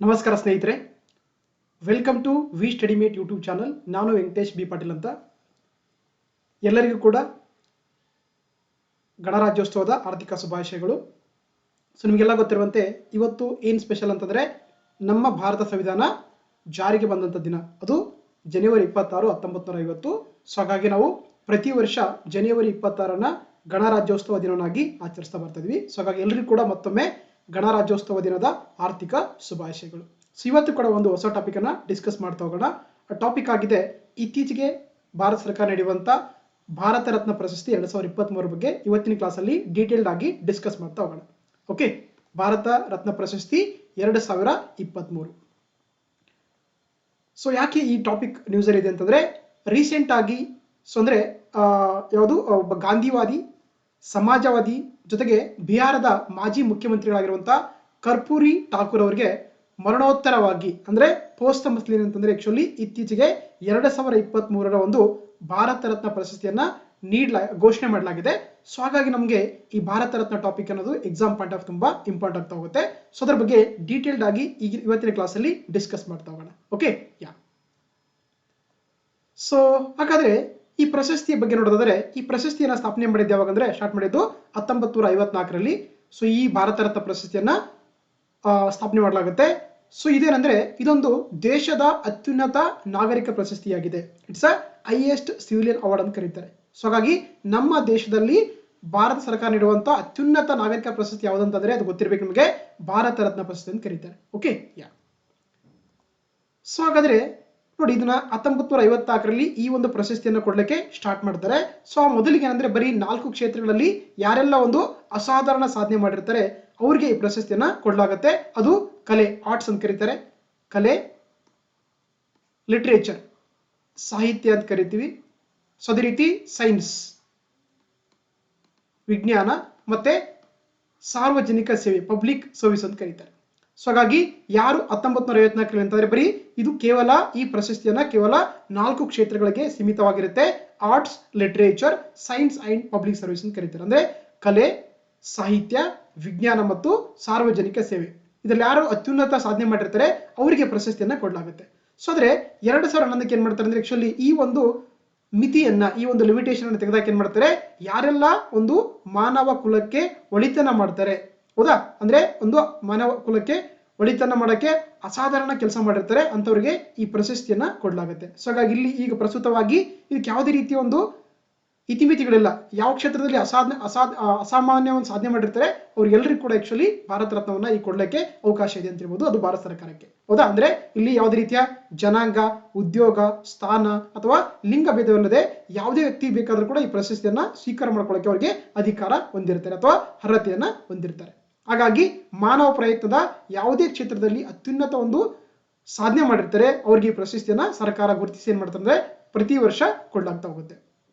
ನಮಸ್ಕಾರ ಸ್ನೇಹಿತರೆ, welcome to V study mate YouTube channel. ನಾನು ವೆಂಕಟೇಶ್ ಬಿ ಪಾಟೀಲ್ ಅಂತ. ಎಲ್ಲರಿಗೂ ಕೂಡ ಗಣರಾಜ್ಯೋತ್ಸವದ ಆರ್ಥಿಕ ಶುಭಾಶಯಗಳು. ಸೊ ನಿಮಗೆಲ್ಲ ಗೊತ್ತಿರುವಂತೆ ಇವತ್ತು ಏನು ಸ್ಪೆಷಲ್ ಅಂತಂದರೆ ನಮ್ಮ ಭಾರತ ಸಂವಿಧಾನ ಜಾರಿಗೆ ಬಂದಂಥ ದಿನ. ಅದು ಜನವರಿ 26, 1950. ಸೊ ಹಾಗಾಗಿ ನಾವು ಪ್ರತಿ ವರ್ಷ ಜನವರಿ 26ನ ಗಣರಾಜ್ಯೋತ್ಸವ ದಿನವನ್ನಾಗಿ ಆಚರಿಸ್ತಾ ಬರ್ತಾ ಇದ್ವಿ. ಸೊ ಹಾಗಾಗಿ ಎಲ್ಲರಿಗೂ ಕೂಡ ಮತ್ತೊಮ್ಮೆ ಗಣರಾಜ್ಯೋತ್ಸವ ದಿನದ ಆರ್ಥಿಕ ಶುಭಾಶಯಗಳು. ಸೊ ಇವತ್ತು ಕೂಡ ಒಂದು ಹೊಸ ಟಾಪಿಕ್ ಅನ್ನ ಡಿಸ್ಕಸ್ ಮಾಡ್ತಾ ಹೋಗೋಣ. ಆ ಟಾಪಿಕ್ ಆಗಿದೆ ಇತ್ತೀಚೆಗೆ ಭಾರತ ಸರ್ಕಾರ ನೀಡುವಂತ ಭಾರತ ರತ್ನ ಪ್ರಶಸ್ತಿ 2023 ಬಗ್ಗೆ ಇವತ್ತಿನ ಕ್ಲಾಸಲ್ಲಿ ಡೀಟೇಲ್ಡ್ ಆಗಿ ಡಿಸ್ಕಸ್ ಮಾಡ್ತಾ ಹೋಗೋಣ. ಓಕೆ, ಭಾರತ ರತ್ನ ಪ್ರಶಸ್ತಿ 2023. ಸೊ ಯಾಕೆ ಈ ಟಾಪಿಕ್ ನ್ಯೂಸ್ ಅಲ್ಲಿ ಇದೆ ಅಂತಂದ್ರೆ ರೀಸೆಂಟ್ ಆಗಿ ಅಂದ್ರೆ ಯಾವುದು ಒಬ್ಬ ಗಾಂಧಿವಾದಿ, ಸಮಾಜವಾದಿ ಜೊತೆಗೆ ಬಿಹಾರದ ಮಾಜಿ ಮುಖ್ಯಮಂತ್ರಿಗಳಾಗಿರುವಂತಹ ಕರ್ಪೂರಿ ಠಾಕೂರ್ ಅವರಿಗೆ ಮರಣೋತ್ತರವಾಗಿ ಅಂದ್ರೆ ಪೋಸ್ಟ್ ಮಸ್ಲಿನ್ ಅಂತಂದ್ರೆ ಆಕ್ಚುಲಿ ಇತ್ತೀಚೆಗೆ 2023ರ ಒಂದು ಭಾರತ ರತ್ನ ಪ್ರಶಸ್ತಿಯನ್ನ ಘೋಷಣೆ ಮಾಡಲಾಗಿದೆ. ಸೊ ಹಾಗಾಗಿ ನಮಗೆ ಈ ಭಾರತ ರತ್ನ ಟಾಪಿಕ್ ಅನ್ನೋದು ಎಕ್ಸಾಮ್ ಪಾಯಿಂಟ್ ಆಫ್ ತುಂಬಾ ಇಂಪಾರ್ಟೆಂಟ್ ಆಗ್ತಾ ಹೋಗುತ್ತೆ. ಸೊ ಅದ್ರ ಬಗ್ಗೆ ಡೀಟೇಲ್ಡ್ ಆಗಿ ಇವತ್ತಿನ ಕ್ಲಾಸ್ ಅಲ್ಲಿ ಡಿಸ್ಕಸ್ ಮಾಡ್ತಾ ಹೋಗೋಣ. ಓಕೆ, ಸೊ ಹಾಗಾದ್ರೆ ಈ ಪ್ರಶಸ್ತಿಯ ಬಗ್ಗೆ ನೋಡೋದಾದ್ರೆ ಈ ಪ್ರಶಸ್ತಿಯನ್ನ ಸ್ಥಾಪನೆ ಮಾಡಿದ್ದು ಯಾವಾಗ ಅಂದ್ರೆ ಸ್ಟಾರ್ಟ್ ಮಾಡಿದ್ದು 1954ರಲ್ಲಿ. ಸೊ ಈ ಭಾರತ ರತ್ನ ಪ್ರಶಸ್ತಿಯನ್ನ ಸ್ಥಾಪನೆ ಮಾಡಲಾಗುತ್ತೆ. ಸೊ ಇದೇನಂದ್ರೆ ಇದೊಂದು ದೇಶದ ಅತ್ಯುನ್ನತ ನಾಗರಿಕ ಪ್ರಶಸ್ತಿಯಾಗಿದೆ. It's a highest civilian award ಅಂತ ಕರೀತಾರೆ. ಸೊ ಹಾಗಾಗಿ ನಮ್ಮ ದೇಶದಲ್ಲಿ ಭಾರತ ಸರ್ಕಾರ ನೀಡುವಂತ ಅತ್ಯುನ್ನತ ನಾಗರಿಕ ಪ್ರಶಸ್ತಿ ಯಾವುದಂತಂದ್ರೆ ಅದು ಗೊತ್ತಿರಬೇಕು ನಿಮಗೆ, ಭಾರತ ರತ್ನ ಪ್ರಶಸ್ತಿ ಅಂತ ಕರೀತಾರೆ. ಓಕೆ, ಸೊ ಹಾಗಾದ್ರೆ ನೋಡಿ, ಇದನ್ನ 1954ರಲ್ಲಿ ಈ ಒಂದು ಪ್ರಶಸ್ತಿಯನ್ನು ಕೊಡ್ಲಿಕ್ಕೆ ಸ್ಟಾರ್ಟ್ ಮಾಡ್ತಾರೆ. ಸೊ ಮೊದಲಿಗೆ ಏನಂದ್ರೆ ಬರೀ 4 ಕ್ಷೇತ್ರಗಳಲ್ಲಿ ಯಾರೆಲ್ಲ ಒಂದು ಅಸಾಧಾರಣ ಸಾಧನೆ ಮಾಡಿರ್ತಾರೆ ಅವ್ರಿಗೆ ಈ ಪ್ರಶಸ್ತಿಯನ್ನ ಕೊಡಲಾಗುತ್ತೆ. ಅದು ಕಲೆ, ಆರ್ಟ್ಸ್ ಅಂತ ಕರೀತಾರೆ, ಕಲೆ, ಲಿಟರೇಚರ್, ಸಾಹಿತ್ಯ ಅಂತ ಕರಿತೀವಿ. ಸೊ ಅದೇ ರೀತಿ ಸೈನ್ಸ್, ವಿಜ್ಞಾನ, ಮತ್ತೆ ಸಾರ್ವಜನಿಕ ಸೇವೆ, ಪಬ್ಲಿಕ್ ಸರ್ವಿಸ್ ಅಂತ ಕರೀತಾರೆ. ಸೊ ಹಾಗಾಗಿ ಯಾರು 1954 ಅಂತಂದ್ರೆ ಬರೀ ಇದು ಕೇವಲ ಈ ಪ್ರಶಸ್ತಿಯನ್ನ ಕೇವಲ 4 ಕ್ಷೇತ್ರಗಳಿಗೆ ಸೀಮಿತವಾಗಿರುತ್ತೆ. Arts, literature, science and public service ಅಂತ ಕರೀತಾರೆ. ಅಂದ್ರೆ ಕಲೆ, ಸಾಹಿತ್ಯ, ವಿಜ್ಞಾನ ಮತ್ತು ಸಾರ್ವಜನಿಕ ಸೇವೆ, ಇದ್ರಲ್ಲಿ ಯಾರು ಅತ್ಯುನ್ನತ ಸಾಧನೆ ಮಾಡಿರ್ತಾರೆ ಅವರಿಗೆ ಪ್ರಶಸ್ತಿಯನ್ನ ಕೊಡಲಾಗುತ್ತೆ. ಸೊ ಆದ್ರೆ 2011ಕ್ಕೆ ಏನ್ ಮಾಡ್ತಾರೆ ಅಂದ್ರೆ ಆಕ್ಚುಲಿ ಈ ಒಂದು ಮಿತಿಯನ್ನ, ಈ ಒಂದು ಲಿಮಿಟೇಷನ್ ಅನ್ನು ತೆಗೆದಾಕ ಏನ್ ಮಾಡ್ತಾರೆ, ಯಾರೆಲ್ಲ ಒಂದು ಮಾನವ ಕುಲಕ್ಕೆ ಒಳಿತನ ಮಾಡ್ತಾರೆ, ಹೌದಾ, ಅಂದ್ರೆ ಒಂದು ಮಾನವ ಕುಲಕ್ಕೆ ಒಳಿತನ ಮಾಡಕ್ಕೆ ಅಸಾಧಾರಣ ಕೆಲಸ ಮಾಡಿರ್ತಾರೆ ಅಂತವರಿಗೆ ಈ ಪ್ರಶಸ್ತಿಯನ್ನ ಕೊಡಲಾಗುತ್ತೆ. ಸೊ ಹಾಗಾಗಿ ಇಲ್ಲಿ ಈಗ ಪ್ರಸ್ತುತವಾಗಿ ಇದಕ್ಕೆ ಯಾವುದೇ ರೀತಿಯ ಒಂದು ಇತಿಮಿತಿಗಳಿಲ್ಲ. ಯಾವ ಕ್ಷೇತ್ರದಲ್ಲಿ ಅಸಾಮಾನ್ಯ ಒಂದು ಸಾಧನೆ ಮಾಡಿರ್ತಾರೆ ಅವ್ರಿಗೆಲ್ಲರಿಗೂ ಕೂಡ ಆಕ್ಚುಲಿ ಭಾರತ ರತ್ನವನ್ನ ಈ ಕೊಡ್ಲಿಕ್ಕೆ ಅವಕಾಶ ಇದೆ ಅಂತ ಹೇಳ್ಬೋದು. ಅದು ಭಾರತ ಸರ್ಕಾರಕ್ಕೆ, ಹೌದಾ. ಅಂದ್ರೆ ಇಲ್ಲಿ ಯಾವುದೇ ರೀತಿಯ ಜನಾಂಗ, ಉದ್ಯೋಗ, ಸ್ಥಾನ ಅಥವಾ ಲಿಂಗ ಭೇದವಿಲ್ಲದೆ ಯಾವುದೇ ವ್ಯಕ್ತಿ ಬೇಕಾದ್ರೂ ಕೂಡ ಈ ಪ್ರಶಸ್ತಿಯನ್ನ ಸ್ವೀಕಾರ ಮಾಡ್ಕೊಳ್ಳಕ್ಕೆ ಅವರಿಗೆ ಅಧಿಕಾರ ಹೊಂದಿರ್ತಾರೆ ಅಥವಾ ಅರ್ಹತೆಯನ್ನ ಹೊಂದಿರ್ತಾರೆ. ಹಾಗಾಗಿ ಮಾನವ ಪ್ರಯತ್ನದ ಯಾವುದೇ ಕ್ಷೇತ್ರದಲ್ಲಿ ಅತ್ಯುನ್ನತ ಒಂದು ಸಾಧನೆ ಮಾಡಿರ್ತಾರೆ ಅವ್ರಿಗೆ ಈ ಪ್ರಶಸ್ತಿಯನ್ನ ಸರ್ಕಾರ ಗುರುತಿಸಿ ಏನ್ ಮಾಡ್ತಾರೆ ಅಂದ್ರೆ ಪ್ರತಿ ವರ್ಷ ಕೊಡ್ಲಾಗ್ತಾ ಹೋಗುತ್ತೆ.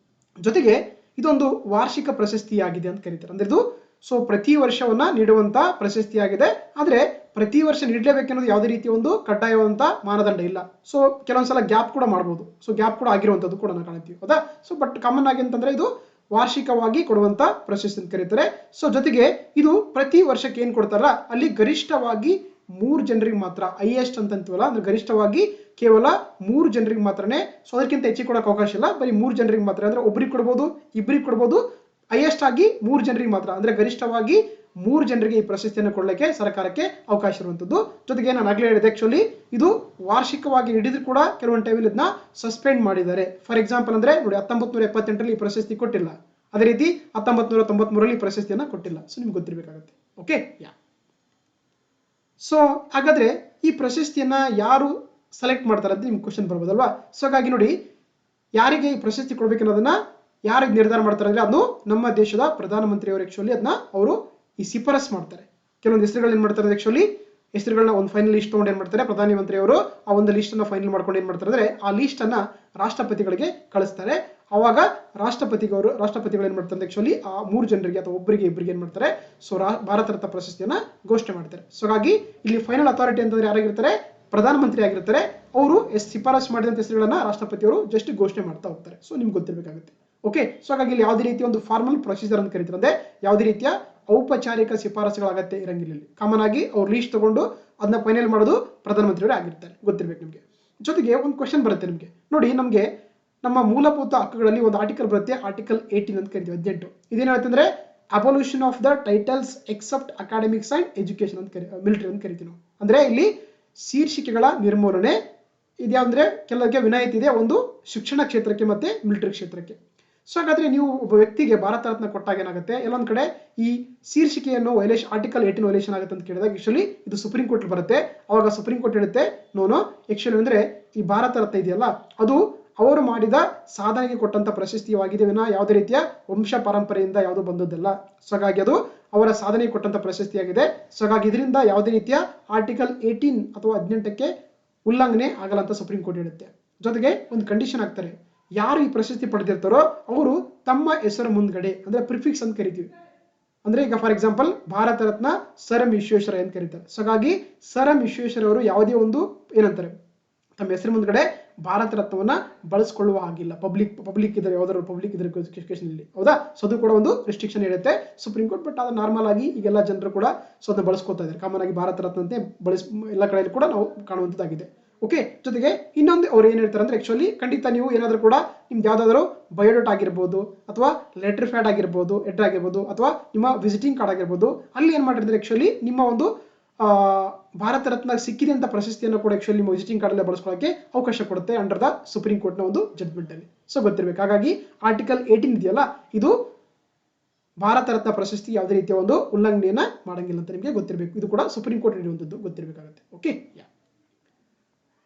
ಜೊತೆಗೆ ಇದೊಂದು ವಾರ್ಷಿಕ ಪ್ರಶಸ್ತಿಯಾಗಿದೆ ಅಂತ ಕರೀತಾರೆ. ಅಂದ್ರೆ ಇದು ಸೊ ಪ್ರತಿ ವರ್ಷವನ್ನ ನೀಡುವಂತ ಪ್ರಶಸ್ತಿಯಾಗಿದೆ. ಆದ್ರೆ ಪ್ರತಿ ವರ್ಷ ನೀಡಲೇಬೇಕನ್ನೋದು ಯಾವುದೇ ರೀತಿಯ ಒಂದು ಕಡ್ಡಾಯವಾದಂತ ಮಾನದಂಡ ಇಲ್ಲ. ಸೊ ಕೆಲವೊಂದ್ಸಲ ಗ್ಯಾಪ್ ಕೂಡ ಮಾಡಬಹುದು. ಸೊ ಗ್ಯಾಪ್ ಕೂಡ ಆಗಿರುವಂತದ್ದು ಕೂಡ ನಾವು ಕಾಣ್ತೀವಿ, ಹೌದಾ. ಸೊ ಬಟ್ ಕಾಮನ್ ಆಗಿ ಅಂತಂದ್ರೆ ಇದು ವಾರ್ಷಿಕವಾಗಿ ಕೊಡುವಂತ ಪ್ರಶಸ್ತಿ ಅಂತ ಕರೀತಾರೆ. ಸೊ ಜೊತೆಗೆ ಇದು ಪ್ರತಿ ವರ್ಷಕ್ಕೆ ಏನ್ ಕೊಡ್ತಾರ ಅಲ್ಲಿ ಗರಿಷ್ಠವಾಗಿ 3 ಜನರಿಗೆ ಮಾತ್ರ, ಹೈಯೆಸ್ಟ್ ಅಂತ ಅಂತೀವಲ್ಲ, ಅಂದ್ರೆ ಗರಿಷ್ಠವಾಗಿ ಕೇವಲ 3 ಜನರಿಗೆ ಮಾತ್ರನೇ. ಸೊ ಅದಕ್ಕಿಂತ ಹೆಚ್ಚಿಗೆ ಕೊಡಕ್ಕೆ ಅವಕಾಶ ಇಲ್ಲ, ಬರೀ 3 ಜನರಿಗೆ ಮಾತ್ರ. ಅಂದ್ರೆ ಒಬ್ರಿಗೆ ಕೊಡ್ಬೋದು, ಇಬ್ಬರಿಗೆ ಕೊಡ್ಬೋದು, ಹೈಯೆಸ್ಟ್ ಆಗಿ 3 ಜನರಿಗೆ ಮಾತ್ರ. ಅಂದ್ರೆ ಗರಿಷ್ಠವಾಗಿ 3 ಜನರಿಗೆ ಈ ಪ್ರಶಸ್ತಿಯನ್ನು ಕೊಡಲಿಕ್ಕೆ ಸರ್ಕಾರಕ್ಕೆ ಅವಕಾಶ ಇರುವಂತದ್ದು. ಜೊತೆಗೆ ನಾನು ಆಗ್ಲೇ ಹೇಳಿದೆ ಆಕ್ಚುಲಿ ಇದು ವಾರ್ಷಿಕವಾಗಿ ನೀಡಿದ್ರು ಕೂಡ ಕೆಲವೊಂದು ಟೈಮಲ್ಲಿ ಇದನ್ನ ಸಸ್ಪೆಂಡ್ ಮಾಡಿದ್ದಾರೆ. ಫಾರ್ ಎಕ್ಸಾಂಪಲ್ ಅಂದ್ರೆ ನೋಡಿ 1978ರಲ್ಲಿ ಈ ಪ್ರಶಸ್ತಿ ಕೊಟ್ಟಿಲ್ಲ, ಅದೇ ರೀತಿ 1993ರಲ್ಲಿ ಈ ಪ್ರಶಸ್ತಿಯನ್ನ ಕೊಟ್ಟಿಲ್ಲ. ಸೊ ನಿಮ್ಗೆ ಗೊತ್ತಿರಬೇಕಾಗುತ್ತೆ. ಓಕೆ, ಸೊ ಹಾಗಾದ್ರೆ ಈ ಪ್ರಶಸ್ತಿಯನ್ನ ಯಾರು ಸೆಲೆಕ್ಟ್ ಮಾಡ್ತಾರೆ ಅಂತ ನಿಮ್ಗೆ ಕ್ವಶನ್ ಬರ್ಬೋದಲ್ವಾ. ಸೊ ಹಾಗಾಗಿ ನೋಡಿ, ಯಾರಿಗೆ ಈ ಪ್ರಶಸ್ತಿ ಕೊಡ್ಬೇಕನ್ನೋದನ್ನ ಯಾರಿಗೆ ನಿರ್ಧಾರ ಮಾಡ್ತಾರೆ ಅಂದ್ರೆ ಅದು ನಮ್ಮ ದೇಶದ ಪ್ರಧಾನಮಂತ್ರಿಯವರು ಆಕ್ಚುಲಿ ಅದನ್ನ ಅವರು ಈ ಶಿಫಾರಸ್ ಮಾಡ್ತಾರೆ. ಕೆಲವೊಂದು ಹೆಸರುಗಳು ಏನ್ ಮಾಡ್ತಾರೆ ಆಕ್ಚುಲಿ ಹೆಸರುಗಳನ್ನ ಒಂದು ಫೈನಲ್ ಲಿಸ್ಟ್ ತಗೊಂಡು ಏನ್ ಮಾಡ್ತಾರೆ ಪ್ರಧಾನಮಂತ್ರಿಯವರು ಆ ಒಂದು ಲಿಸ್ಟ್ ಅನ್ನ ಫೈನಲ್ ಮಾಡ್ಕೊಂಡು ಏನ್ ಮಾಡ್ತಾರೆ ಅಂದ್ರೆ ಆ ಲಿಸ್ಟ್ ಅನ್ನ ರಾಷ್ಟ್ರಪತಿಗಳಿಗೆ ಕಳಿಸ್ತಾರೆ. ಅವಾಗ ರಾಷ್ಟ್ರಪತಿಗಳು ಏನ್ ಮಾಡ್ತಾರೆ ಆಕ್ಚುಲಿ ಆ 3 ಜನರಿಗೆ ಅಥವಾ ಒಬ್ಬರಿಗೆ ಇಬ್ಬರಿಗೆ ಏನ್ ಮಾಡ್ತಾರೆ ಸೊ ಭಾರತ ರತ್ನ ಪ್ರಶಸ್ತಿಯನ್ನ ಘೋಷಣೆ ಮಾಡ್ತಾರೆ. ಸೊ ಹಾಗಾಗಿ ಇಲ್ಲಿ ಫೈನಲ್ ಅಥಾರಿಟಿ ಅಂತಂದ್ರೆ ಯಾರಾಗಿರ್ತಾರೆ, ಪ್ರಧಾನಮಂತ್ರಿ ಆಗಿರ್ತಾರೆ. ಅವರು ಶಿಫಾರಸ್ ಮಾಡಿದಂತ ಹೆಸರುಗಳನ್ನ ರಾಷ್ಟ್ರಪತಿಯವರು ಜಸ್ಟ್ ಘೋಷಣೆ ಮಾಡ್ತಾ ಹೋಗ್ತಾರೆ. ಸೊ ನಿಮ್ಗೆ ಗೊತ್ತಿರಬೇಕಾಗುತ್ತೆ. ಓಕೆ, ಸೊ ಹಾಗಾಗಿ ಇಲ್ಲಿ ಯಾವುದೇ ರೀತಿಯ ಒಂದು ಫಾರ್ಮಲ್ ಪ್ರೊಸೀಜರ್ ಅಂತ ಕರೀತಾರೆ. ಅಂದ್ರೆ ಯಾವುದೇ ರೀತಿಯ ಔಪಚಾರಿಕ ಶಿಫಾರಸುಗಳ ಅಗತ್ಯ ಇರಂಗಿಲ್ಲ. ಕಾಮನ್ ಆಗಿ ಅವ್ರು ಲೀಸ್ಟ್ ತಗೊಂಡು ಅದನ್ನ ಫೈನಲ್ ಮಾಡೋದು ಪ್ರಧಾನಮಂತ್ರಿಯವರೇ ಆಗಿರ್ತಾರೆ, ಗೊತ್ತಿರ್ಬೇಕು ನಿಮಗೆ. ಜೊತೆಗೆ ಒಂದು ಕ್ವಶನ್ ಬರುತ್ತೆ ನಿಮಗೆ ನೋಡಿ, ನಮಗೆ ನಮ್ಮ ಮೂಲಭೂತ ಹಕ್ಕುಗಳಲ್ಲಿ ಒಂದು ಆರ್ಟಿಕಲ್ ಬರುತ್ತೆ, ಆರ್ಟಿಕಲ್ 18 ಅಂತ ಕರಿತೀವಿ, 18. ಇದೇನು ಹೇಳ್ತಂದ್ರೆ abolition of the titles except academics and education ಅಂತ ಮಿಲಿಟರಿ ಅಂತ ಕರಿತೀವಿ ನಾವು. ಅಂದ್ರೆ ಇಲ್ಲಿ ಶೀರ್ಷಿಕೆಗಳ ನಿರ್ಮೂಲನೆ ಇದ್ಯಾವಂದ್ರೆ ಕೆಲವರಿಗೆ ವಿನಾಯಿತಿ ಇದೆ, ಒಂದು ಶಿಕ್ಷಣ ಕ್ಷೇತ್ರಕ್ಕೆ ಮತ್ತೆ ಮಿಲಿಟರಿ ಕ್ಷೇತ್ರಕ್ಕೆ. ಸೊ ಹಾಗಾದ್ರೆ ನೀವು ಒಬ್ಬ ವ್ಯಕ್ತಿಗೆ ಭಾರತ ರತ್ನ ಕೊಟ್ಟಾಗ ಏನಾಗುತ್ತೆ, ಎಲ್ಲೊಂದ್ ಕಡೆ ಈ ಶೀರ್ಷಿಕೆಯನ್ನು ವೈಲೇಷನ್, ಆರ್ಟಿಕಲ್ 18 ವೈಲೇಷನ್ ಆಗುತ್ತೆ ಅಂತ ಕೇಳಿದಾಗ ಆಕ್ಚುಲಿ ಇದು ಸುಪ್ರೀಂ ಕೋರ್ಟ್ ಬರುತ್ತೆ. ಅವಾಗ ಸುಪ್ರೀಂ ಕೋರ್ಟ್ ಹೇಳುತ್ತೆ ನೋನು ಆಕ್ಚುಲಿ ಅಂದ್ರೆ ಈ ಭಾರತ ರತ್ನ ಇದೆಯಲ್ಲ ಅದು ಅವರು ಮಾಡಿದ ಸಾಧನೆಗೆ ಕೊಟ್ಟಂತ ಪ್ರಶಸ್ತಿಯಾಗಿದೆ ವಿನ ಯಾವುದೇ ರೀತಿಯ ವಂಶ ಪರಂಪರೆಯಿಂದ ಯಾವುದು ಬಂದದ್ದಲ್ಲ. ಸೊ ಹಾಗಾಗಿ ಅದು ಅವರ ಸಾಧನೆಗೆ ಕೊಟ್ಟಂತ ಪ್ರಶಸ್ತಿಯಾಗಿದೆ. ಸೊ ಹಾಗಾಗಿ ಇದರಿಂದ ಯಾವುದೇ ರೀತಿಯ ಆರ್ಟಿಕಲ್ 18 ಅಥವಾ 18ಕ್ಕೆ ಉಲ್ಲಂಘನೆ ಆಗಲ್ಲ ಅಂತ ಸುಪ್ರೀಂ ಕೋರ್ಟ್ ಹೇಳುತ್ತೆ. ಜೊತೆಗೆ ಒಂದು ಕಂಡೀಷನ್ ಹಾಕ್ತಾರೆ, ಯಾರು ಈ ಪ್ರಶಸ್ತಿ ಪಡೆದಿರ್ತಾರೋ ಅವರು ತಮ್ಮ ಹೆಸರು ಮುಂದ್ಗಡೆ ಅಂದ್ರೆ ಪ್ರಿಫಿಕ್ಸ್ ಅಂತ ಕರಿತೀವಿ. ಅಂದ್ರೆ ಈಗ for example Bharat Ratna sir M Visvesvaraya ಅಂತ ಕರೀತಾರೆ. ಸೊ ಹಾಗಾಗಿ ಸರ್ ಎಂ ವಿಶ್ವೇಶ್ವರಯ್ಯ ಅವರು ಯಾವುದೇ ಒಂದು ಏನಂತಾರೆ ತಮ್ಮ ಹೆಸರು ಮುಂದ್ಗಡೆ ಭಾರತ ರತ್ನವನ್ನ ಬಳಸ್ಕೊಳ್ಳುವ ಹಾಗಿಲ್ಲ. ಪಬ್ಲಿಕ್ ಇದ್ರೆ ಯಾವ್ದಾದ್ರು ಪಬ್ಲಿಕ್ ಇದ್ರೆ ಎಜುಕೇಶನ್ ಇಲ್ಲಿ, ಹೌದಾ? ಸೊ ಅದು ಕೂಡ ಒಂದು ರೆಸ್ಟ್ರಿಕ್ಷನ್ ಇರುತ್ತೆ ಸುಪ್ರೀಂ ಕೋರ್ಟ್. ಬಟ್ ಅದು ನಾರ್ಮಲ್ ಆಗಿ ಈಗೆಲ್ಲ ಜನರು ಕೂಡ ಸೊ ಅದನ್ನ ಬಳಸ್ಕೊತಾ ಇದ್ದಾರೆ. ಕಾಮನ್ ಆಗಿ ಭಾರತ ರತ್ನ ಅಂತೆ ಎಲ್ಲ ಕಡೆಯಲ್ಲಿ ಕೂಡ ನಾವು ಕಾಣುವಂತದ್ದಾಗಿದೆ. ಓಕೆ, ಜೊತೆಗೆ ಇನ್ನೊಂದು ಅವ್ರು ಏನ್ ಹೇಳ್ತಾರೆ ಅಂದ್ರೆ ಆಕ್ಚುಲಿ ಖಂಡಿತ ನೀವು ಏನಾದ್ರೂ ಕೂಡ ನಿಮ್ದು ಯಾವ್ದಾದ್ರು ಬಯೋಡೇಟ್ ಆಗಿರ್ಬೋದು ಅಥವಾ ಲೆಟರ್ ಪ್ಯಾಡ್ ಆಗಿರ್ಬೋದು, ಲೆಟರ್ ಆಗಿರ್ಬೋದು ಅಥವಾ ನಿಮ್ಮ ವಿಸಿಟಿಂಗ್ ಕಾರ್ಡ್ ಆಗಿರ್ಬೋದು, ಅಲ್ಲಿ ಏನ್ ಮಾಡಿರ್ತಾರೆ ಆಕ್ಚುಲಿ ನಿಮ್ಮ ಒಂದು ಭಾರತ ರತ್ನ ಸಿಕ್ಕಿದೆ ಅಂತ ಪ್ರಶಸ್ತಿಯನ್ನು ಕೂಡ ಆಕ್ಚುಲಿ ನಿಮ್ಮ ವಿಸಿಟಿಂಗ್ ಕಾರ್ಡ್ ಅಲ್ಲೇ ಬಳಸ್ಕೊಳ್ಳೋಕೆ ಅವಕಾಶ ಕೊಡುತ್ತೆ ಅಂಡರ್ ದ ಸುಪ್ರೀಂ ಕೋರ್ಟ್ ನ ಒಂದು ಜಡ್ಜ್ಮೆಂಟ್ ಅಲ್ಲಿ. ಸೊ ಗೊತ್ತಿರ್ಬೇಕು. ಹಾಗಾಗಿ ಆರ್ಟಿಕಲ್ 18 ಇದೆಯಲ್ಲ ಇದು ಭಾರತ ರತ್ನ ಪ್ರಶಸ್ತಿ ಯಾವುದೇ ರೀತಿಯ ಒಂದು ಉಲ್ಲಂಘನೆಯನ್ನ ಮಾಡಂಗಿಲ್ಲ ಅಂತ ನಿಮಗೆ ಗೊತ್ತಿರಬೇಕು. ಇದು ಕೂಡ ಸುಪ್ರೀಂ ಕೋರ್ಟ್ ನೀಡುವಂಥದ್ದು ಗೊತ್ತಿರಬೇಕಾಗುತ್ತೆ. ಓಕೆ,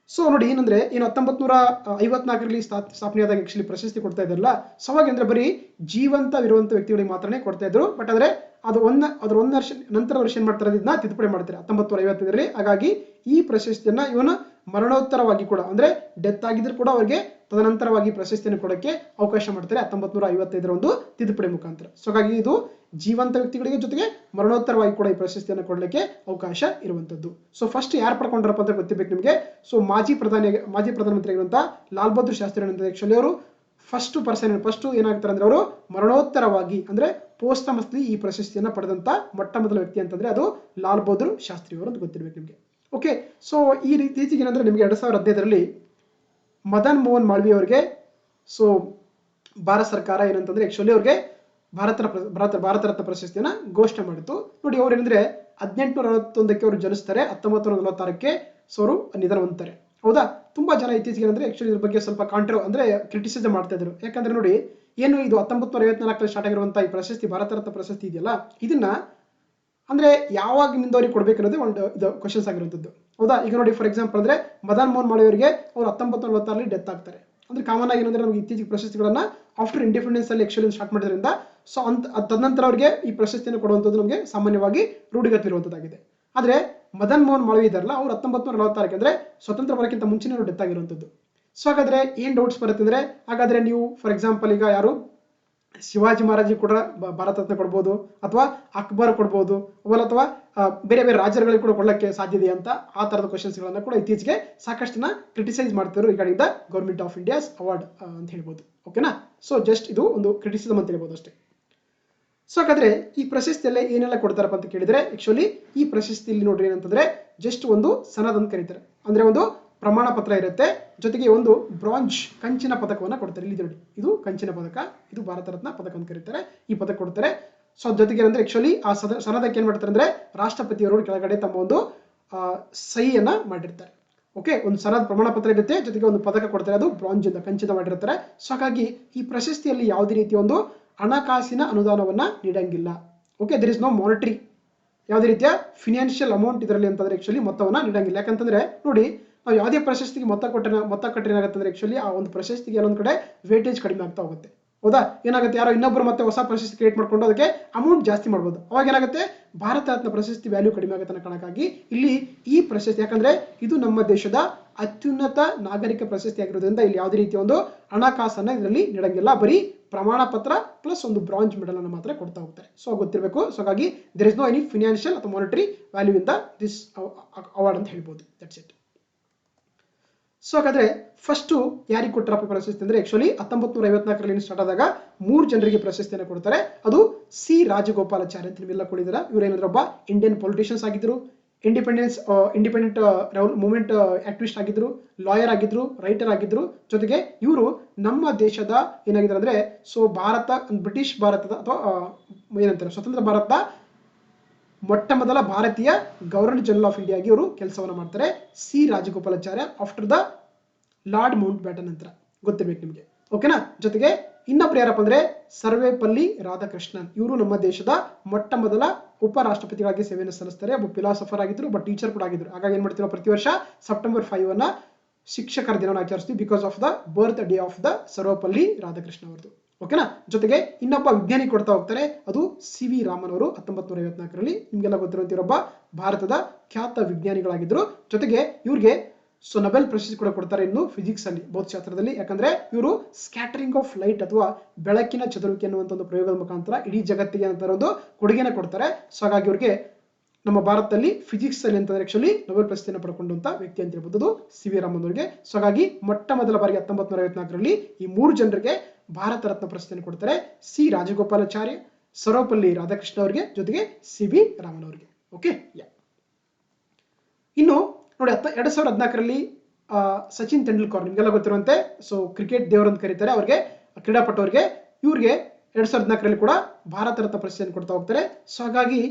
ಸೊ ನೋಡಿ ಏನಂದ್ರೆ ಏನು 1954ರಲ್ಲಿ ಸ್ಥಾಪನೆಯಾದಾಗ ಆಕ್ಚುಲಿ ಪ್ರಶಸ್ತಿ ಕೊಡ್ತಾ ಇದ್ದಾರಲ್ಲ, ಸೊ ಅವಾಗ ಅಂದ್ರೆ ಬರೀ ಜೀವಂತವಿರುವಂತ ವ್ಯಕ್ತಿಗಳಿಗೆ ಮಾತ್ರನೇ ಕೊಡ್ತಾ ಇದ್ರು. ಬಟ್ ಆದ್ರೆ ಅದು ಅದ್ರ ಒಂದು ವರ್ಷ ನಂತರ ವರ್ಷ ಏನ್ ಮಾಡ್ತಾರೆ, ಇದನ್ನ ತಿದ್ದುಪಡಿ ಮಾಡ್ತಾರೆ 1955ರಲ್ಲಿ. ಹಾಗಾಗಿ ಈ ಪ್ರಶಸ್ತಿಯನ್ನ ಇವನು ಮರಣೋತ್ತರವಾಗಿ ಕೂಡ ಅಂದ್ರೆ ಡೆತ್ ಆಗಿದ್ರು ಕೂಡ ಅವರಿಗೆ ತದನಂತರವಾಗಿ ಪ್ರಶಸ್ತಿಯನ್ನು ಕೊಡಕ್ಕೆ ಅವಕಾಶ ಮಾಡ್ತಾರೆ 1955ರ ಒಂದು ತಿದ್ದುಪಡಿ ಮುಖಾಂತರ. ಸೊ ಹಾಗಾಗಿ ಇದು ಜೀವಂತ ವ್ಯಕ್ತಿಗಳಿಗೆ ಜೊತೆಗೆ ಮರಣೋತ್ತರವಾಗಿ ಕೂಡ ಈ ಪ್ರಶಸ್ತಿಯನ್ನು ಕೊಡಲಿಕ್ಕೆ ಅವಕಾಶ ಇರುವಂತದ್ದು. ಸೊ ಫಸ್ಟ್ ಯಾರು ಪಡ್ಕೊಂಡ್ರಪ್ಪ ಅಂತ ಗೊತ್ತಿರ್ಬೇಕು ನಿಮಗೆ. ಸೊ ಮಾಜಿ ಪ್ರಧಾನಮಂತ್ರಿ ಆಗಿರುವಂತಹ ಲಾಲ್ ಬಹದ್ದೂರ್ ಶಾಸ್ತ್ರಿ ಆಕ್ಚುಲಿ ಅವರು ಫಸ್ಟ್ ಏನಾಗ್ತಾರೆ ಅಂದ್ರೆ ಅವರು ಮರಣೋತ್ತರವಾಗಿ ಅಂದ್ರೆ ಪೋಸ್ಟಮಸ್ಲಿ ಈ ಪ್ರಶಸ್ತಿಯನ್ನ ಪಡೆದಂತ ಮೊಟ್ಟ ಮೊದಲ ವ್ಯಕ್ತಿ ಅಂತಂದ್ರೆ ಅದು ಲಾಲ್ ಬಹದ್ದೂರ್ ಶಾಸ್ತ್ರಿ ಅವರು ಅಂತ ಗೊತ್ತಿರ್ಬೇಕು ನಿಮಗೆ. ಓಕೆ, ಸೊ ಈ ರೀತಿಗೆ ಏನಂದ್ರೆ ನಿಮಗೆ 2015ರಲ್ಲಿ ಮದನ್ ಮೋಹನ್ ಮಾಳವೀಯ ಅವರಿಗೆ ಸೊ ಭಾರತ ಸರ್ಕಾರ ಏನಂತಂದ್ರೆ ಆಕ್ಚುಲಿ ಅವ್ರಿಗೆ ಭಾರತ ರತ್ನ ಪ್ರಶಸ್ತಿಯನ್ನ ಘೋಷಣೆ ಮಾಡಿತ್ತು. ನೋಡಿ ಅವ್ರು ಏನಂದ್ರೆ 1861ಕ್ಕೆ ಅವರು ಜನಿಸ್ತಾರೆ, 1946ಕ್ಕೆ ಸೊ ಅವರು ನಿಧನ ಹೊಂದ್ತಾರೆ. ಹೌದಾ? ತುಂಬಾ ಜನ ಇತ್ತೀಚೆಗೆ ಅಂದ್ರೆ ಆಕ್ಚುಲಿ ಇದ್ರ ಬಗ್ಗೆ ಸ್ವಲ್ಪ ಅಂದ್ರೆ ಕ್ರಿಟಿಸಿಸಮ್ ಮಾಡ್ತಾ ಇದ್ರು. ಯಾಕಂದ್ರೆ ನೋಡಿ ಏನು ಇದು 1954ರಲ್ಲಿ ಸ್ಟಾರ್ಟ್ ಆಗಿರುವಂತಹ ಈ ಪ್ರಶಸ್ತಿ ಭಾರತ ರತ್ನ ಪ್ರಶಸ್ತಿ ಇದೆಯಲ್ಲ, ಇದನ್ನ ಅಂದ್ರೆ ಯಾವಾಗಿನಿಂದ ಅವ್ರಿಗೆ ಕೊಡ್ಬೇಕು ಅನ್ನೋದೇ ಒಂದು ಇದು ಕ್ವಶನ್ಸ್ ಆಗಿರುವಂತದ್ದು. ಹೌದಾ? ಈಗ ನೋಡಿ ಫಾರ್ ಎಕ್ಸಾಂಪಲ್ ಅಂದ್ರೆ ಮದನ್ ಮೋಹನ್ ಮಾಳವೀಯ ಅವರಿಗೆ ಅವ್ರು 1946ರಲ್ಲಿ ಡೆತ್ ಆಗ್ತಾರೆ. ಅಂದ್ರೆ ಕಾಮನ್ ಆಗಿ ಏನಂದ್ರೆ ನಮಗೆ ಇತ್ತೀಚೆಗೆ ಪ್ರಶಸ್ತಿಗಳನ್ನ ಆಫ್ಟರ್ ಇಂಡಿಪೆಂಡೆನ್ಸ್ ಅಲ್ಲಿ ಆಕ್ಚುಲಿ ಸ್ಟಾರ್ಟ್ ಮಾಡಿದ್ರಿಂದ ಸೊ ತದನಂತರ ಅವರಿಗೆ ಈ ಪ್ರಶಸ್ತಿಯನ್ನು ಕೊಡುವಂಥದ್ದು ನಮಗೆ ಸಾಮಾನ್ಯವಾಗಿ ರೂಢಿಗತಿರುವಂತದ್ದಾಗಿದೆ. ಆದ್ರೆ ಮದನ್ ಮೋಹನ್ ಮಾಳವೀಯ ಇದಾರಲ್ಲ ಅವ್ರು 1946ಕ್ಕೆ ಅಂದ್ರೆ ಸ್ವತಂತ್ರ ಬರೋಕ್ಕಿಂತ ಮುಂಚೆನೇ ಅವರು ಡೆತ್ ಆಗಿರುವಂತದ್ದು. ಸೊ ಹಾಗಾದ್ರೆ ಏನ್ ಡೌಟ್ಸ್ ಬರುತ್ತೆ ಅಂದ್ರೆ, ಹಾಗಾದ್ರೆ ನೀವು ಫಾರ್ ಎಕ್ಸಾಂಪಲ್ ಈಗ ಯಾರು ಶಿವಾಜಿ ಮಹಾರಾಜಿ ಕೂಡ ಭಾರತ ರತ್ನ ಕೊಡ್ಬೋದು ಅಥವಾ ಅಕ್ಬರ್ ಕೊಡ್ಬೋದು ಅಥವಾ ಬೇರೆ ಬೇರೆ ರಾಜ್ಯಗಳಿಗೆ ಕೂಡ ಕೊಡಲಿಕ್ಕೆ ಸಾಧ್ಯತೆ ಅಂತ ಆ ತರದ ಕ್ವಶನ್ಸ್ ಗಳನ್ನ ಕೂಡ ಇತ್ತೀಚೆಗೆ ಸಾಕಷ್ಟು ಕ್ರಿಟಿಸೈಸ್ ಮಾಡ್ತಿದ್ರು regarding the government of India's award ಅಂತ ಹೇಳ್ಬೋದು. ಓಕೆನಾ? ಸೊ ಜಸ್ಟ್ ಇದು ಒಂದು ಕ್ರಿಟಿಸಿಸಮ್ ಅಂತ ಹೇಳ್ಬೋದು ಅಷ್ಟೇ. ಸೊ ಹಾಗಾದ್ರೆ ಈ ಪ್ರಶಸ್ತಿಯಲ್ಲೇ ಏನೆಲ್ಲ ಕೊಡ್ತಾರಪ್ಪ ಅಂತ ಕೇಳಿದ್ರೆ ಆಕ್ಚುಲಿ ಈ ಪ್ರಶಸ್ತಿಯಲ್ಲಿ ನೋಡ್ರಿ ಏನಂತಂದ್ರೆ ಜಸ್ಟ್ ಒಂದು ಸನದ್ ಅಂತ ಕರೀತಾರೆ. ಅಂದ್ರೆ ಒಂದು ಪ್ರಮಾಣ ಪತ್ರ ಇರುತ್ತೆ, ಜೊತೆಗೆ ಒಂದು ಬ್ರಾಂಜ್ ಕಂಚಿನ ಪದಕವನ್ನ ಕೊಡ್ತಾರೆ. ಇಲ್ಲಿ ನೋಡಿ ಇದು ಕಂಚಿನ ಪದಕ, ಇದು ಭಾರತ ರತ್ನ ಪದಕ ಅಂತ ಕರೀತಾರೆ. ಈ ಪದಕ ಕೊಡ್ತಾರೆ. ಸೊ ಜೊತೆಗೆ ಅಂದ್ರೆ ಆಕ್ಚುಲಿ ಆ ಸನದಕ್ಕೆ ಏನ್ ಮಾಡ್ತಾರೆ ಅಂದ್ರೆ ರಾಷ್ಟ್ರಪತಿಯವರು ಕೆಳಗಡೆ ತಮ್ಮ ಒಂದು ಸಹಿಯನ್ನ ಮಾಡಿರ್ತಾರೆ. ಓಕೆ, ಒಂದು ಸನದ್ ಪ್ರಮಾಣ ಪತ್ರ ಇರುತ್ತೆ, ಜೊತೆಗೆ ಒಂದು ಪದಕ ಕೊಡ್ತಾರೆ, ಅದು ಬ್ರಾಂಜ್ ಇಂದ ಕಂಚಿನ ಮಾಡಿರ್ತಾರೆ. ಸೊ ಹಾಗಾಗಿ ಈ ಪ್ರಶಸ್ತಿಯಲ್ಲಿ ಯಾವುದೇ ರೀತಿಯ ಒಂದು ಹಣಕಾಸಿನ ಅನುದಾನವನ್ನ ನೀಡಂಗಿಲ್ಲ. Okay, there is no monetary ಯಾವುದೇ ರೀತಿಯ ಫಿನಾನ್ಷಿಯಲ್ ಅಮೌಂಟ್ ಇದರಲ್ಲಿ ಅಂತಂದ್ರೆ ಆಕ್ಚುಲಿ ಮೊತ್ತವನ್ನ ನೀಡಂಗಿಲ್ಲ. ಯಾಕಂತಂದ್ರೆ ನೋಡಿ ನಾವು ಯಾವುದೇ ಪ್ರಶಸ್ತಿಗೆ ಮೊತ್ತ ಕೊಟ್ಟರೆ ಏನಾಗುತ್ತೆ ಅಂದ್ರೆ ಆಕ್ಚುಲಿ ಆ ಒಂದು ಪ್ರಶಸ್ತಿಗೆ ಎಲ್ಲೊಂದ್ ಕಡೆ ವೇಟೇಜ್ ಕಡಿಮೆ ಆಗ್ತಾ ಹೋಗುತ್ತೆ. ಹೌದಾ? ಏನಾಗುತ್ತೆ, ಯಾರೋ ಇನ್ನೊಬ್ಬರು ಮತ್ತೆ ಹೊಸ ಪ್ರಶಸ್ತಿ ಕ್ರಿಯೇಟ್ ಮಾಡ್ಕೊಂಡು ಅದಕ್ಕೆ ಅಮೌಂಟ್ ಜಾಸ್ತಿ ಮಾಡ್ಬೋದು. ಅವಾಗ ಏನಾಗುತ್ತೆ, ಭಾರತ ರತ್ನ ಪ್ರಶಸ್ತಿ ವ್ಯಾಲ್ಯೂ ಕಡಿಮೆ ಆಗುತ್ತೆ ಅನ್ನೋ ಕಾರಣಕ್ಕಾಗಿ ಇಲ್ಲಿ ಈ ಪ್ರಶಸ್ತಿ, ಯಾಕಂದ್ರೆ ಇದು ನಮ್ಮ ದೇಶದ ಅತ್ಯುನ್ನತ ನಾಗರಿಕ ಪ್ರಶಸ್ತಿ ಆಗಿರೋದ್ರಿಂದ ಇಲ್ಲಿ ಯಾವುದೇ ರೀತಿಯ ಒಂದು ಹಣಕಾಸನ್ನ ಇದರಲ್ಲಿ ನೀಡಂಗಿಲ್ಲ. ಬರೀ ಪ್ರಮಾಣ ಪತ್ರ ಪ್ಲಸ್ ಒಂದು ಬ್ರಾಂಜ್ ಮೆಡಲ್ ಅನ್ನು ಮಾತ್ರ ಕೊಡ್ತಾ ಹೋಗ್ತಾರೆ. ಸೊ ಗೊತ್ತಿರಬೇಕು. ಸೊ ಹಾಗಾಗಿ there is no any financial ಅಥವಾ monetary value in the this award ಅಂತ ಹೇಳ್ಬೋದು. That's it. ಸೊ ಹಾಗಾದ್ರೆ ಫಸ್ಟ್ ಯಾರಿಗೆ ಕೊಟ್ಟರಪ್ಪ ಪ್ರಶಸ್ತಿ ಅಂದ್ರೆ ಆಕ್ಚುಲಿ 1954ರಲ್ಲಿ ಸ್ಟಾರ್ಟ್ ಆದಾಗ 3 ಜನರಿಗೆ ಪ್ರಶಸ್ತಿಯನ್ನು ಕೊಡ್ತಾರೆ. ಅದು ಸಿ ರಾಜಗೋಪಾಲಾಚಾರಿ ಅಂತ ನಿಮ್ಮೆಲ್ಲ ಕೊಡಿದಾರ. ಇವ್ರು ಏನಾದ್ರು ಒಬ್ಬ ಇಂಡಿಯನ್ ಪೊಲಿಟಿಷಿಯನ್ಸ್ ಆಗಿದ್ರು, ಇಂಡಿಪೆಂಡೆಂಟ್ ಮೂವ್ಮೆಂಟ್ ಆಕ್ಟಿವಿಸ್ಟ್ ಆಗಿದ್ರು, ಲಾಯರ್ ಆಗಿದ್ರು, ರೈಟರ್ ಆಗಿದ್ರು. ಜೊತೆಗೆ ಇವರು ನಮ್ಮ ದೇಶದ ಏನಾಗಿದ್ದಾರೆ ಅಂದ್ರೆ ಸೊ ಬ್ರಿಟಿಷ್ ಭಾರತದ ಅಥವಾ ಏನಂತಾರೆ ಸ್ವತಂತ್ರ ಭಾರತದ ಮೊಟ್ಟ ಮೊದಲ ಭಾರತೀಯ ಗವರ್ನರ್ ಜನರಲ್ ಆಫ್ ಇಂಡಿಯಾ ಆಗಿ ಇವರು ಕೆಲಸವನ್ನು ಮಾಡ್ತಾರೆ. C Rajagopalachari after the lord Mount baton ನಂತರ ಗೊತ್ತಿರ್ಬೇಕು ನಿಮಗೆ, ಓಕೆನಾ. ಜೊತೆಗೆ ಇನ್ನೊಬ್ರು ಯಾರಪ್ಪ ಅಂದ್ರೆ ಸರ್ವೇಪಲ್ಲಿ ರಾಧಾಕೃಷ್ಣನ್. ಇವರು ನಮ್ಮ ದೇಶದ ಮೊಟ್ಟ ಮೊದಲ ಉಪರಾಷ್ಟ್ರಪತಿಗಳಾಗಿ ಸೇವೆಯನ್ನು ಸಲ್ಲಿಸ್ತಾರೆ. ಒಬ್ಬ ಫಿಲಾಸಫರ್ ಆಗಿದ್ರು, ಒಬ್ಬ ಟೀಚರ್ ಕೂಡ ಆಗಿದ್ರು. ಹಾಗಾಗಿ ಏನ್ ಮಾಡ್ತೀವಿ ಪ್ರತಿ ವರ್ಷ ಸೆಪ್ಟೆಂಬರ್ 5 ಅನ್ನ ಶಿಕ್ಷಕರ ದಿನವನ್ನು ಆಚರಿಸ್ತೀವಿ because of the birth day of the Sarvepalli Radhakrishna ಅವರದು, ಓಕೆನಾ. ಜೊತೆಗೆ ಇನ್ನೊಬ್ಬ ವಿಜ್ಞಾನಿ ಕೊಡ್ತಾ ಹೋಗ್ತಾರೆ, ಅದು ಸಿ.ವಿ. ರಾಮನ್ ಅವರು 1954ರಲ್ಲಿ. ನಿಮ್ಗೆಲ್ಲ ಗೊತ್ತಿರುವಂತ ಇವರೊಬ್ಬ ಭಾರತದ ಖ್ಯಾತ ವಿಜ್ಞಾನಿಗಳಾಗಿದ್ರು. ಜೊತೆಗೆ ಇವ್ರಿಗೆ ಸೊ ನೊಬೆಲ್ ಪ್ರಶಸ್ತಿ ಕೂಡ ಕೊಡ್ತಾರೆ ಇನ್ನು ಫಿಸಿಕ್ಸ್ ಅಲ್ಲಿ, ಭೌತಶಾಸ್ತ್ರದಲ್ಲಿ. ಯಾಕಂದ್ರೆ ಇವರು ಸ್ಕ್ಯಾಟರಿಂಗ್ ಆಫ್ ಲೈಟ್ ಅಥವಾ ಬೆಳಕಿನ ಚದುರುವಿಕೆ ಅನ್ನುವಂಥ ಒಂದು ಪ್ರಯೋಗದ ಮುಖಾಂತರ ಇಡೀ ಜಗತ್ತಿಗೆ ಅಂತ ಒಂದು ಕೊಡುಗೆನ ಕೊಡ್ತಾರೆ. ಸೊ ಹಾಗಾಗಿ ಇವ್ರಿಗೆ ನಮ್ಮ ಭಾರತದಲ್ಲಿ ಫಿಸಿಕ್ಸ್ ಅಲ್ಲಿ ಅಂತಂದ್ರೆ ಆಕ್ಚುಲಿ ನೊಬೆಲ್ ಪ್ರಶಸ್ತಿಯನ್ನು ಪಡ್ಕೊಂಡಂತ ವ್ಯಕ್ತಿ ಅಂತ ಹೇಳ್ಬೋದು ಸಿ.ವಿ. ರಾಮನ್ ಅವರಿಗೆ. ಸೊ ಹಾಗಾಗಿ ಮೊಟ್ಟ ಮೊದಲ ಬಾರಿಗೆ 1954ರಲ್ಲಿ ಈ 3 ಜನರಿಗೆ ಭಾರತ ರತ್ನ ಪ್ರಶಸ್ತಿಯನ್ನು ಕೊಡ್ತಾರೆ. ಸಿ ರಾಜಗೋಪಾಲಾಚಾರ್ಯ, ಸರ್ವಪಲ್ಲಿ ರಾಧಾಕೃಷ್ಣ ಅವರಿಗೆ, ಜೊತೆಗೆ ಸಿ.ವಿ. ರಾಮನ್ ಅವರಿಗೆ. ಓಕೆ, ಇನ್ನು ನೋಡಿ 2014ರಲ್ಲಿ ಸಚಿನ್ ತೆಂಡೂಲ್ಕರ್ ನಿಮ್ಗೆಲ್ಲ ಗೊತ್ತಿರುವಂತೆ ಸೊ ಕ್ರಿಕೆಟ್ ದೇವರು ಅಂತ ಕರೀತಾರೆ ಅವ್ರಿಗೆ, ಕ್ರೀಡಾಪಟುವರಿಗೆ. ಇವ್ರಿಗೆ 2014ರಲ್ಲಿ ಕೂಡ ಭಾರತ ರತ್ನ ಪ್ರಶಸ್ತಿಯನ್ನು ಕೊಡ್ತಾ ಹೋಗ್ತಾರೆ. ಸೊ ಹಾಗಾಗಿ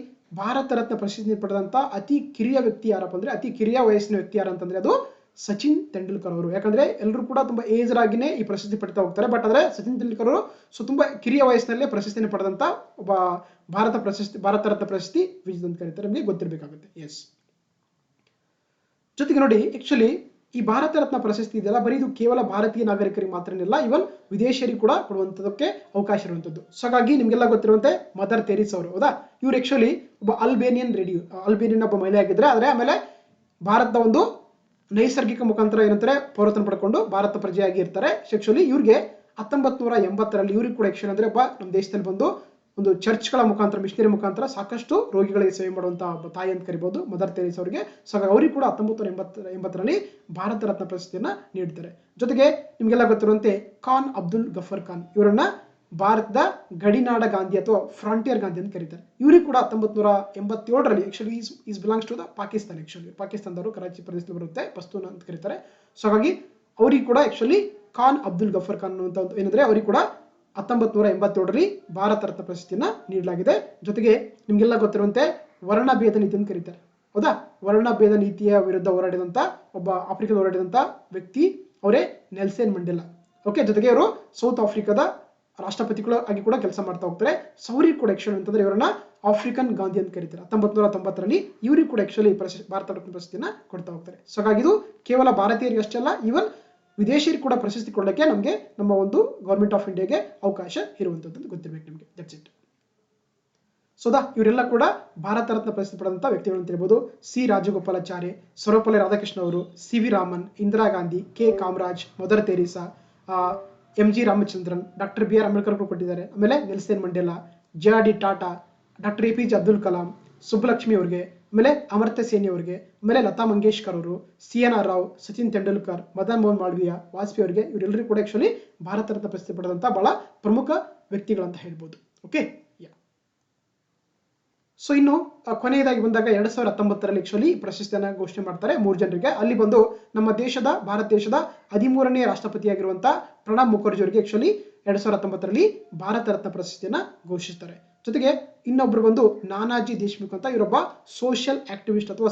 ಭಾರತ ರತ್ನ ಪ್ರಶಸ್ತಿ ಪಡೆದಂತ ಅತಿ ಕಿರಿಯ ವ್ಯಕ್ತಿ ಯಾರಪ್ಪ ಅಂದ್ರೆ, ಅತಿ ಕಿರಿಯ ವಯಸ್ಸಿನ ವ್ಯಕ್ತಿ ಯಾರಂತಂದ್ರೆ ಅದು ಸಚಿನ್ ತೆಂಡೂಲ್ಕರ್ ಅವರು. ಯಾಕಂದ್ರೆ ಎಲ್ಲರೂ ಕೂಡ ತುಂಬಾ ಏಜ್ ಆಗಿನೇ ಈ ಪ್ರಶಸ್ತಿ ಪಡಿತಾ ಹೋಗ್ತಾರೆ. ಬಟ್ ಆದ್ರೆ ಸಚಿನ್ ತೆಂಡೂಲ್ಕರ್ ಅವರು ಸೊ ತುಂಬಾ ಕಿರಿಯ ವಯಸ್ಸಿನಲ್ಲೇ ಪ್ರಶಸ್ತಿಯನ್ನು ಪಡೆದಂತ ಒಬ್ಬ ಭಾರತ ರತ್ನ ಪ್ರಶಸ್ತಿ ವಿಜೇತ ಅಂತ ಕರೀತಾರೆ. ನಿಮಗೆ ಗೊತ್ತಿರಬೇಕಾಗುತ್ತೆ. ಎಸ್, ಜೊತೆಗೆ ನೋಡಿ ಆಕ್ಚುಲಿ ಈ ಭಾರತ ರತ್ನ ಪ್ರಶಸ್ತಿ ಇದೆಯಲ್ಲ ಬರೀ ಇದು ಕೇವಲ ಭಾರತೀಯ ನಾಗರಿಕರಿಗೆ ಮಾತ್ರನಿಲ್ಲ, ಇವನ್ ವಿದೇಶಿಯರಿಗೆ ಕೂಡ ಕೊಡುವಂತದಕ್ಕೆ ಅವಕಾಶ ಇರುವಂತದ್ದು. ಸೊ ಹಾಗಾಗಿ ನಿಮ್ಗೆಲ್ಲ ಗೊತ್ತಿರುವಂತೆ ಮದರ್ ತೆರೀಸಾ ಅವರು, ಹೌದಾ. ಇವ್ರು ಆಕ್ಚುಲಿ ಒಬ್ಬ ಅಲ್ಬೇನಿಯನ್ ಒಬ್ಬ ಮಹಿಳೆ ಆಗಿದ್ರೆ, ಆದ್ರೆ ಆಮೇಲೆ ಭಾರತದ ಒಂದು ನೈಸರ್ಗಿಕ ಮುಖಾಂತರ ಏನಂತಾರೆ ಪೌರತ್ವ ಪಡ್ಕೊಂಡು ಭಾರತ ಪ್ರಜೆಯಾಗಿ ಇರ್ತಾರೆ. ಆಕ್ಚುಲಿ ಇವ್ರಿಗೆ 1980ರಲ್ಲಿ ಇವ್ರಿಗೆ ಕೂಡ ಆಕ್ಚುಲಿ ಅಂದ್ರೆ ಒಬ್ಬ ನಮ್ಮ ದೇಶದಲ್ಲಿ ಬಂದು ಒಂದು ಚರ್ಚ್ಗಳ ಮುಖಾಂತರ, ಮಿಷನರಿ ಮುಖಾಂತರ ಸಾಕಷ್ಟು ರೋಗಿಗಳಿಗೆ ಸೇವೆ ಮಾಡುವಂತಹ ತಾಯಿ ಅಂತ ಕರಿಬಹುದು ಮದರ್ ತೆರೇಸಾ ಅವರಿಗೆ. ಸೊ ಅವ್ರಿಗೆ ಕೂಡ 1980ರಲ್ಲಿ ಭಾರತ ರತ್ನ ಪ್ರಶಸ್ತಿಯನ್ನ ನೀಡ್ತಾರೆ. ಜೊತೆಗೆ ನಿಮ್ಗೆಲ್ಲ ಗೊತ್ತಿರುವಂತೆ ಖಾನ್ ಅಬ್ದುಲ್ ಗಫರ್ ಖಾನ್, ಇವರನ್ನ ಭಾರತದ ಗಡಿನಾಡ ಗಾಂಧಿ ಅಥವಾ ಫ್ರಾಂಟಿಯರ್ ಗಾಂಧಿ ಅಂತ ಕರೀತಾರೆ. ಇವ್ರಿಗೆ ಕೂಡ 1987ರಲ್ಲಿ actually is belongs to the Pakistan. Actually ಪಾಕಿಸ್ತಾನದವರು ಕರಾಚಿ ಪ್ರದೇಶದಲ್ಲಿ ಬರುತ್ತೆ, ಪಸ್ತೂನ್ ಅಂತ ಕರೀತಾರೆ. ಸೊ ಹಾಗಾಗಿ ಅವ್ರಿಗೆ ಕೂಡ ಆಕ್ಚುಲಿ ಖಾನ್ ಅಬ್ದುಲ್ ಗಫರ್ ಖಾನ್ ಅಂತ ಏನಂದ್ರೆ ಅವ್ರಿಗೆ ಕೂಡ 1987ರಲ್ಲಿ ಭಾರತ ರತ್ನ ಪ್ರಶಸ್ತಿಯನ್ನ ನೀಡಲಾಗಿದೆ. ಜೊತೆಗೆ ನಿಮ್ಗೆಲ್ಲ ಗೊತ್ತಿರುವಂತೆ ವರ್ಣಭೇದ ನೀತಿ ಅಂತ ಕರೀತಾರೆ, ಹೌದಾ. ವರ್ಣಭೇದ ನೀತಿಯ ವಿರುದ್ಧ ಹೋರಾಡಿದಂತ ಒಬ್ಬ ಆಫ್ರಿಕಾದ ಹೋರಾಡಿದಂತ ವ್ಯಕ್ತಿ ಅವರೇ ನೆಲ್ಸನ್ ಮಂಡೇಲಾ. ಓಕೆ, ಜೊತೆಗೆ ಅವರು ಸೌತ್ ಆಫ್ರಿಕಾದ ರಾಷ್ಟ್ರಪತಿಗಳು ಆಗಿ ಕೂಡ ಕೆಲಸ ಮಾಡ್ತಾ ಹೋಗ್ತಾರೆ. ಅವ್ರಿಗೆ ಕೂಡ ಆಕ್ಚುಲಿ ಅಂತಂದ್ರೆ ಇವರನ್ನ ಆಫ್ರಿಕನ್ ಗಾಂಧಿ ಅಂತ ಕರೀತಾರೆ. 1990ರಲ್ಲಿ ಇವ್ರಿಗೆ ಕೂಡ ಆಕ್ಚುಲಿ ಭಾರತ ರತ್ನ ಪ್ರಶಸ್ತಿಯನ್ನ ಕೊಡ್ತಾ ಹೋಗ್ತಾರೆ. ಸೊ ಹಾಗಾಗಿ ಇದು ಕೇವಲ ಭಾರತೀಯರಿಗೆ ಅಷ್ಟೇ ಅಲ್ಲ, ಈವನ್ ವಿದೇಶಿಯರಿಗೆ ಕೂಡ ಪ್ರಶಸ್ತಿ ಕೊಡಲಿಕ್ಕೆ ನಮಗೆ ನಮ್ಮ ಒಂದು ಗವರ್ಮೆಂಟ್ ಆಫ್ ಇಂಡಿಯಾಗೆ ಅವಕಾಶ ಇರುವಂತದ್ದು ಗೊತ್ತಿರಬೇಕು ನಿಮಗೆ. That's it. ಸೋದಾ ಇವರೆಲ್ಲ ಕೂಡ ಭಾರತ ರತ್ನ ಪ್ರಶಸ್ತಿ ಪಡೆದಂತ ವ್ಯಕ್ತಿಗಳು ಅಂತ ಹೇಳ್ಬೋದು. ಸಿ ರಾಜಗೋಪಾಲಾಚಾರ್ಯ, ಸರ್ವಪಲ್ಲಿ ರಾಧಾಕೃಷ್ಣ ಅವರು, C V. Raman, Indira Gandhi, K Kamaraj, mother Teresa, M G. Ramachandran, doctor B R. Ambedkar ಕೊಟ್ಟಿದ್ದಾರೆ. ಆಮೇಲೆ Nelson Mandela, J R D. Tata, doctor A P J. Abdul Kalam, Subbalakshmi ಅವರಿಗೆ, ಆಮೇಲೆ ಅಮರ್ತ್ಯ ಸೇನಿ ಅವರಿಗೆ, ಆಮೇಲೆ ಲತಾ ಮಂಗೇಶ್ಕರ್ ಅವರು, ಸಿ.ಎನ್.ಆರ್. ರಾವ್, ಸಚಿನ್ ತೆಂಡೂಲ್ಕರ್, ಮದನ್ ಮೋಹನ್ ಮಾಳವೀಯ, ವಾಜಪೇಯಿ ಅವರಿಗೆ, ಇವರೆಲ್ಲರೂ ಕೂಡ ಆಕ್ಚುಲಿ ಭಾರತ ರತ್ನ ಪ್ರಶಸ್ತಿ ಪಡೆದಂತ ಬಹಳ ಪ್ರಮುಖ ವ್ಯಕ್ತಿಗಳಂತ ಹೇಳ್ಬೋದು. ಓಕೆ, ಸೊ ಇನ್ನು ಕೊನೆಯದಾಗಿ ಬಂದಾಗ 2019ರಲ್ಲಿ ಆಕ್ಚುಲಿ ಪ್ರಶಸ್ತಿಯನ್ನ ಘೋಷಣೆ ಮಾಡ್ತಾರೆ 3 ಜನರಿಗೆ. ಅಲ್ಲಿ ಬಂದು ನಮ್ಮ ಭಾರತ ದೇಶದ 13ನೇ ರಾಷ್ಟ್ರಪತಿಯಾಗಿರುವಂತಹ ಪ್ರಣಬ್ ಮುಖರ್ಜಿ ಅವರಿಗೆ ಆಕ್ಚುಲಿ 2019ರಲ್ಲಿ ಭಾರತ ರತ್ನ ಪ್ರಶಸ್ತಿಯನ್ನ ಘೋಷಿಸ್ತಾರೆ. ಜೊತೆಗೆ ಇನ್ನೊಬ್ರು ಬಂದು ನಾನಾಜಿ ದೇಶ್ಮುಖ್ ಅಂತ, ಇವರೊಬ್ಬ ಸೋಷಿಯಲ್ ಆಕ್ಟಿವಿಸ್ಟ್ ಅಥವಾ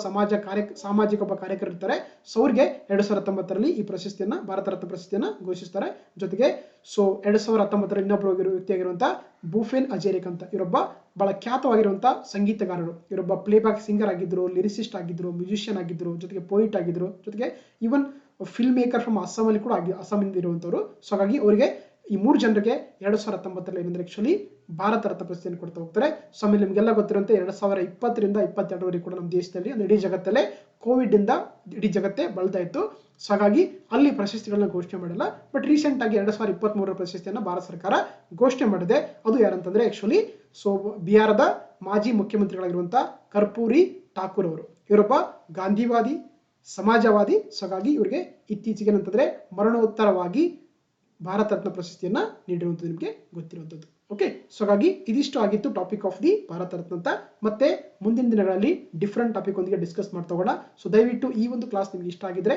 ಸಾಮಾಜಿಕ ಒಬ್ಬ ಕಾರ್ಯಕರ್ತರು ಇರ್ತಾರೆ. ಸೊ ಅವ್ರಿಗೆ 2019ರಲ್ಲಿ ಈ ಪ್ರಶಸ್ತಿಯನ್ನ ಭಾರತ ರತ್ನ ಪ್ರಶಸ್ತಿಯನ್ನ ಘೋಷಿಸ್ತಾರೆ. ಜೊತೆಗೆ ಸೊ 2019ರಲ್ಲಿ ಇನ್ನೊಬ್ರು ವ್ಯಕ್ತಿಯಾಗಿರುವಂತಹ ಭೂಪೇನ್ ಹಜಾರಿಕಾ ಅಂತ, ಇವರೊಬ್ಬ ಬಹಳ ಖ್ಯಾತವಾಗಿರುವಂತಹ ಸಂಗೀತಗಾರರು. ಇವರೊಬ್ಬ ಪ್ಲೇಬ್ಯಾಕ್ ಸಿಂಗರ್ ಆಗಿದ್ರು, ಲಿರಿಸಿಸ್ಟ್ ಆಗಿದ್ರು, ಮ್ಯೂಸಿಷಿಯನ್ ಆಗಿದ್ರು, ಜೊತೆಗೆ ಪೋಯಿಟ್ ಆಗಿದ್ರು, ಜೊತೆಗೆ ಈವನ್ ಫಿಲ್ಮ್ ಮೇಕರ್ ಫ್ರಮ್ ಅಸ್ಸಾಮಲ್ಲಿ ಕೂಡ ಅಸ್ಸಾಮಿಂದ ಇರುವಂತವರು. ಸೊ ಹಾಗಾಗಿ ಅವರಿಗೆ ಈ 3 ಜನರಿಗೆ 2019ರಲ್ಲಿ ಏನಂದ್ರೆ ಆಕ್ಚುಲಿ ಭಾರತ ರತ್ನ ಪ್ರಶಸ್ತಿಯನ್ನು ಕೊಡ್ತಾ ಹೋಗ್ತಾರೆ. ಸೊ ಆಮೇಲೆ ನಿಮ್ಗೆಲ್ಲ ಗೊತ್ತಿರುವಂತೆ 2020ರಿಂದ 2022ವರೆಗೆ ಕೂಡ ನಮ್ಮ ದೇಶದಲ್ಲಿ ಅಂದ್ರೆ ಇಡೀ ಜಗತ್ತಲ್ಲೇ ಕೋವಿಡ್ ಇಂದ ಇಡೀ ಜಗತ್ತೇ ಬಳಲ್ತಾ ಇತ್ತು. ಸೊ ಹಾಗಾಗಿ ಅಲ್ಲಿ ಪ್ರಶಸ್ತಿಗಳನ್ನ ಘೋಷಣೆ ಮಾಡಿಲ್ಲ. ಬಟ್ ರೀಸೆಂಟ್ ಆಗಿ 2023ರ ಪ್ರಶಸ್ತಿಯನ್ನ ಭಾರತ ಸರ್ಕಾರ ಘೋಷಣೆ ಮಾಡಿದೆ. ಅದು ಯಾರಂತಂದ್ರೆ ಆಕ್ಚುಲಿ ಸೊ ಬಿಹಾರದ ಮಾಜಿ ಮುಖ್ಯಮಂತ್ರಿಗಳಾಗಿರುವಂತಹ ಕರ್ಪೂರಿ ಠಾಕೂರ್ ಅವರು. ಇವರೊಬ್ಬ ಗಾಂಧಿವಾದಿ, ಸಮಾಜವಾದಿ. ಸೊ ಹಾಗಾಗಿ ಇವರಿಗೆ ಇತ್ತೀಚೆಗೆ ಏನಂತಂದ್ರೆ ಮರಣೋತ್ತರವಾಗಿ ಭಾರತ ರತ್ನ ಪ್ರಶಸ್ತಿಯನ್ನ ನೀಡಿರುವಂಥದ್ದು ನಿಮಗೆ ಗೊತ್ತಿರುವಂಥದ್ದು. ಓಕೆ, ಸೊ ಹಾಗಾಗಿ ಇದಿಷ್ಟು ಆಗಿತ್ತು topic of the Bharat Ratna ಅಂತ. ಮತ್ತೆ ಮುಂದಿನ ದಿನಗಳಲ್ಲಿ ಡಿಫ್ರೆಂಟ್ ಟಾಪಿಕ್ ಒಂದಿಗೆ ಡಿಸ್ಕಸ್ ಮಾಡ್ತಾ ಹೋಗೋಣ. ಸೊ ದಯವಿಟ್ಟು ಈ ಒಂದು ಕ್ಲಾಸ್ ನಿಮ್ಗೆ ಇಷ್ಟ ಆಗಿದ್ರೆ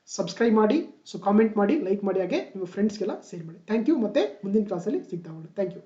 ಸಬ್ಸ್ಕ್ರೈಬ್ ಮಾಡಿ, ಸೊ ಕಾಮೆಂಟ್ ಮಾಡಿ, ಲೈಕ್ ಮಾಡಿ, ಹಾಗೆ ನಿಮ್ಮ ಫ್ರೆಂಡ್ಸ್ಗೆಲ್ಲ ಶೇರ್ ಮಾಡಿ. Thank you. ಮತ್ತೆ ಮುಂದಿನ ಕ್ಲಾಸಲ್ಲಿ ಸಿಗ್ತಾ ಹೋಗೋಣ. Thank you.